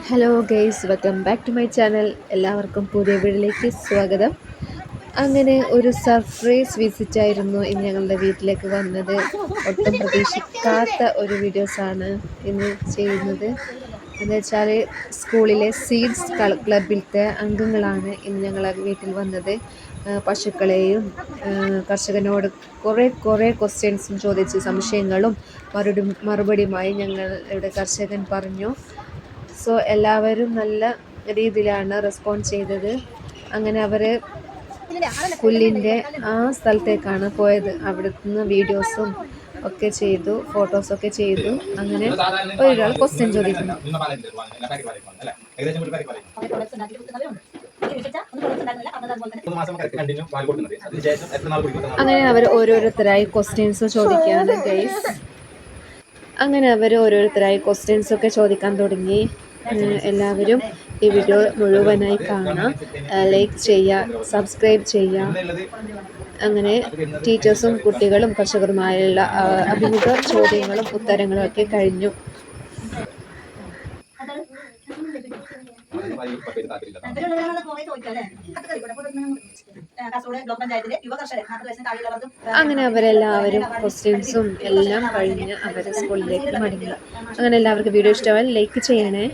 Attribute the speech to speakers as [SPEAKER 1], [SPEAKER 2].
[SPEAKER 1] Hello guys, welcome back to my channel. എല്ലാവർക്കും പുതിയ വീഡിയോയിലേക്ക് സ്വാഗതം. അങ്ങനെ ഒരു സർപ്രൈസ് വിസിറ്റായിരുന്നു ഇന്ന് ഞങ്ങളുടെ വീട്ടിലേക്ക് വന്നത്. ഒട്ടും പ്രതീക്ഷിക്കാത്ത ഒരു വീഡിയോസാണ് ഇന്ന് ചെയ്യുന്നത്. എന്ന് വെച്ചാൽ സ്കൂളിലെ സീഡ്സ് ക്ലബിലത്തെ അംഗങ്ങളാണ് ഇന്ന് ഞങ്ങളുടെ വീട്ടിൽ വന്നത്. പശുക്കളെയും കർഷകനോട് കുറേ ക്വസ്റ്റ്യൻസും ചോദിച്ച് സംശയങ്ങളും മറുപടിയുമായി ഞങ്ങളുടെ കർഷകൻ പറഞ്ഞു. സോ എല്ലാവരും നല്ല രീതിയിലാണ് റെസ്പോണ്ട് ചെയ്തത്. അങ്ങനെ അവർ പുല്ലിൻ്റെ ആ സ്ഥലത്തേക്കാണ് പോയത്. അവിടെ നിന്ന് വീഡിയോസും ഒക്കെ ചെയ്തു, ഫോട്ടോസൊക്കെ ചെയ്തു. അങ്ങനെ ഒരാൾ ക്വസ്റ്റ്യൻ ചോദിക്കുന്നു. അങ്ങനെ അവർ ഓരോരുത്തരായി ക്വസ്റ്റ്യൻസ് ചോദിക്കുകയാണ് ഗൈസ്. അങ്ങനെ അവർ ഓരോരുത്തരായി ക്വസ്റ്റ്യൻസൊക്കെ ചോദിക്കാൻ തുടങ്ങി. എല്ലാവരും ഈ വീഡിയോ മുഴുവനായി കാണാം, ലൈക്ക് ചെയ്യുക, സബ്സ്ക്രൈബ് ചെയ്യുക. അങ്ങനെ ടീച്ചേഴ്സും കുട്ടികളും കർഷകരുമായുള്ള അഭിമുഖ ചോദ്യങ്ങളും ഉത്തരങ്ങളും ഒക്കെ കഴിഞ്ഞു. അങ്ങനെ അവരെല്ലാവരും ക്വസ്റ്റ്യൻസും എല്ലാം കഴിഞ്ഞ് അവർ സ്കൂളിലേക്ക് മടങ്ങി. അങ്ങനെ എല്ലാവർക്കും വീഡിയോ ഇഷ്ടമായാൽ ലൈക്ക് ചെയ്യണേ.